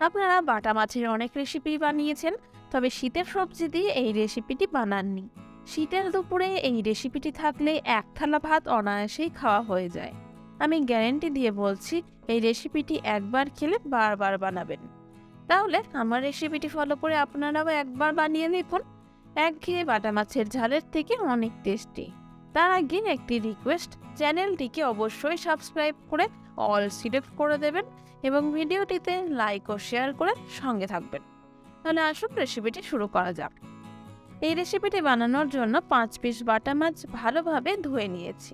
আপনারা বাটা মাছের অনেক রেসিপি বানিয়েছেন, তবে শীতের সবজি দিয়ে এই রেসিপিটি বানাননি। শীতের দুপুরে এই রেসিপিটি থাকলে এক থালা ভাত অনায়াসেই খাওয়া হয়ে যায়। আমি গ্যারেন্টি দিয়ে বলছি, এই রেসিপিটি একবার খেলে বারবার বানাবেন। তাহলে আমার রেসিপিটি ফলো করে আপনারাও একবার বানিয়ে দেখুন। একঘেয়ে বাটা মাছের ঝালের থেকে অনেক টেস্টি। তার আগে একটি রিকোয়েস্ট, চ্যানেলটিকে অবশ্যই সাবস্ক্রাইব করে অল সিলেক্ট করে দেবেন এবং ভিডিওটিতে লাইক ও শেয়ার করে সঙ্গে থাকবেন। তাহলে আসুন রেসিপিটি শুরু করা যাক। এই রেসিপিটি বানানোর জন্য 5 পিস বাটা মাছ ভালোভাবে ধুয়ে নিয়েছি।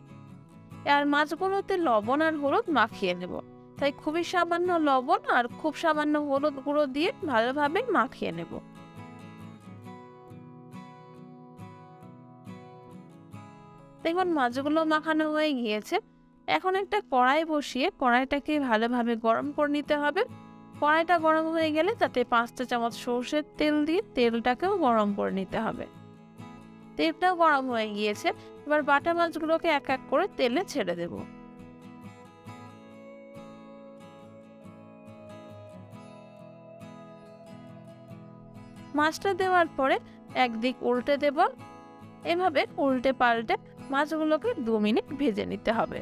আর মাছগুলোতে লবণ আর হলুদ মাখিয়ে নেব, তাই খুবই সামান্য লবণ আর খুব সামান্য হলুদ গুঁড়ো দিয়ে ভালোভাবে মাখিয়ে নেব। দেখুন মাছগুলো মাখানো হয়ে গিয়েছে। এখন একটা কড়াই বসিয়ে কড়াইটাকে ভালোভাবে গরম করে নিতে হবে। কড়াইটা গরম হয়ে গেলে তাতে 5 চামচ সরষের তেল দিয়ে তেলটাকেও গরম করে নিতে হবে। তেলটাও গরম হয়ে গিয়েছে, এবার বাটা মাছগুলোকে এক এক করে তেলে ছেড়ে দেব। মাছটা দেওয়ার পরে একদিক উল্টে দেব। এভাবে উল্টে পাল্টে মাছগুলোকে 2 মিনিট ভেজে নিতে হবে।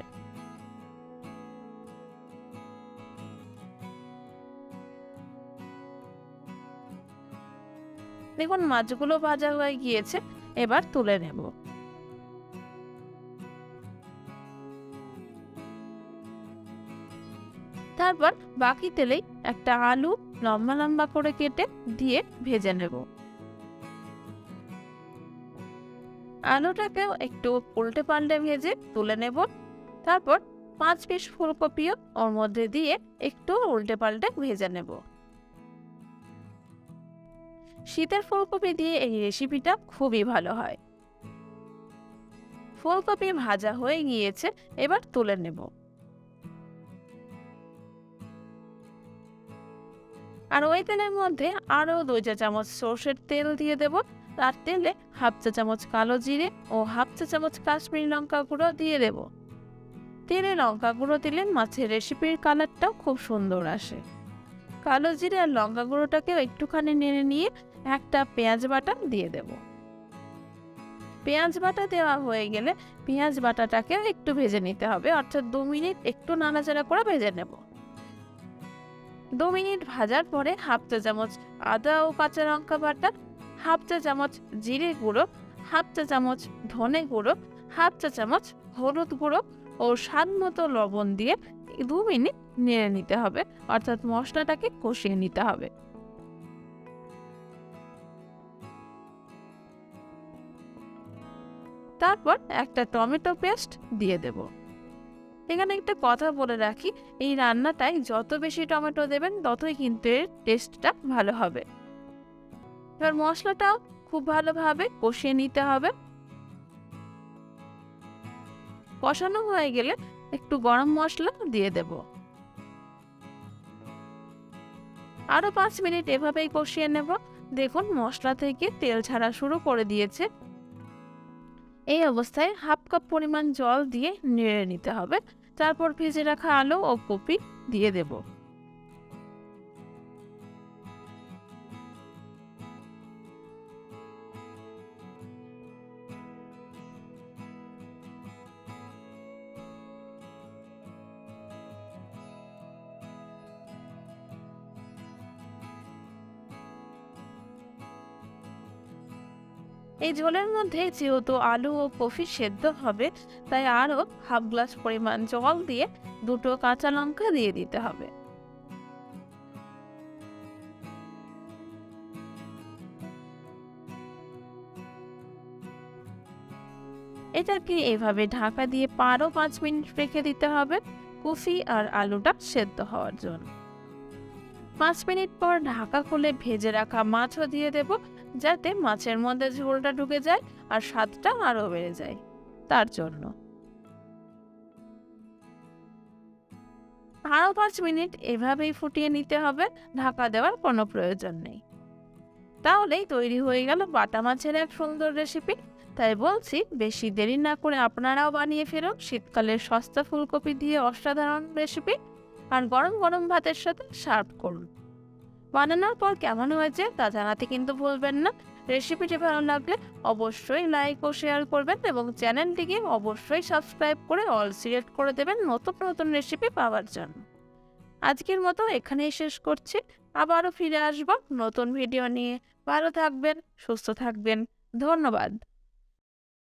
দেখুন মাছগুলো ভাজা হয়ে গিয়েছে, এবার তুলে নেব। তারপর বাকি তেলেই একটা আলু লম্বা লম্বা করে কেটে দিয়ে ভেজে নেব। আলুটাকেও একটু উল্টে পাল্টে ভেজে তুলে নেব। তারপর 5 পিস ফুলকপিও ওর মধ্যে দিয়ে একটু উল্টে পাল্টে ভেজে নেব। শীতের ফুলকপি দিয়ে এই রেসিপিটা খুবই ভালো হয়। ফুলকপি ভাজা হয়ে গিয়েছে, এবার তুলে নেব। আর ওই তেলের মধ্যে আরো 2 চা চামচ সরষের তেল দিয়ে দেব। তার তেলে হাফ চা চামচ কালো জিরে ও হাফ চা চামচ কাশ্মীরি লঙ্কা গুঁড়ো দিয়ে দেব। তেলে লঙ্কা গুঁড়ো দিলে মাছের রেসিপির কালারটাও খুব সুন্দর আসে। কালো জিরে আর লঙ্কা গুঁড়োটাকেও একটুখানি নেড়ে নিয়ে একটা পেঁয়াজ বাটা দিয়ে দেব। পেঁয়াজ বাটা দেওয়া হয়ে গেলে পেঁয়াজ বাটাটাকেও একটু ভেজে নিতে হবে, অর্থাৎ 2 মিনিট একটু নাড়াচাড়া করে ভেজে নেব। 2 মিনিট ভাজার পরে হাফ চা চামচ আদা ও কাঁচা লঙ্কা বাটা, হাফ চা চামচ জিরে গুঁড়ো, হাফ চা চামচ ধনে গুঁড়ো, হাফ চা চামচ হলুদ গুঁড়ো ও স্বাদ মতো লবণ দিয়ে 2 মিনিট নেড়ে নিতে হবে, অর্থাৎ মশলাটাকে কষিয়ে নিতে হবে। তারপর একটা টমেটো পেস্ট দিয়ে দেব। এখানে একটা কথা বলে রাখি, এই রান্নাটায় যত বেশি টমেটো দেবেন ততই কিন্তু এর টেস্টটা ভালো হবে। এবার মশলাটাও খুব ভালোভাবে কষিয়ে নিতে হবে। কষানো হয়ে গেলে একটু গরম মশলা দিয়ে দেব। আরো 5 মিনিট এভাবেই কষিয়ে নেব। দেখুন মশলা থেকে তেল ছাড়া শুরু করে দিয়েছে। এই অবস্থায় হাফ কাপ পরিমাণ জল দিয়ে নেড়ে নিতে হবে। তারপর ভেজে রাখা আলু ও কপি দিয়ে দেব। এই ঝোলের মধ্যে যেহেতু আলু ও কফি সেদ্ধ হবে, তাই আরো হাফ গ্লাস পরিমাণ জল দিয়ে 2টো কাঁচা লঙ্কা দিয়ে দিতে হবে। এটাকে এভাবে ঢাকা দিয়ে আরো 5 মিনিট রেখে দিতে হবে কফি আর আলুটা সেদ্ধ হওয়ার জন্য। 5 মিনিট পর ঢাকা খুলে ভেজে রাখা মাছও দিয়ে দেব, যাতে মাছের মধ্যে ঝোলটা ঢুকে যায় আর স্বাদটা আরো বেড়ে যায়। তার জন্য আরো 5 মিনিট এভাবেই ফুটিয়ে নিতে হবে, ঢাকা দেওয়ার কোনো প্রয়োজন নেই। তাহলেই তৈরি হয়ে গেল বাটা মাছের এক সুন্দর রেসিপি। তাই বলছি, বেশি দেরি না করে আপনারাও বানিয়ে ফেলুন শীতকালের সস্তা ফুলকপি দিয়ে অসাধারণ রেসিপি, আর গরম গরম ভাতের সাথে সার্ভ করুন। বানানোর পর কেমন হয়েছে তা জানাতে কিন্তু ভুলবেন না। রেসিপিটি ভালো লাগলে অবশ্যই লাইক ও শেয়ার করবেন এবং চ্যানেলটিকে অবশ্যই সাবস্ক্রাইব করে অল সিলেক্ট করে দেবেন নতুন নতুন রেসিপি পাওয়ার জন্য। আজকের মতো এখানেই শেষ করছি। আবারও ফিরে আসবো নতুন ভিডিও নিয়ে। ভালো থাকবেন, সুস্থ থাকবেন। ধন্যবাদ।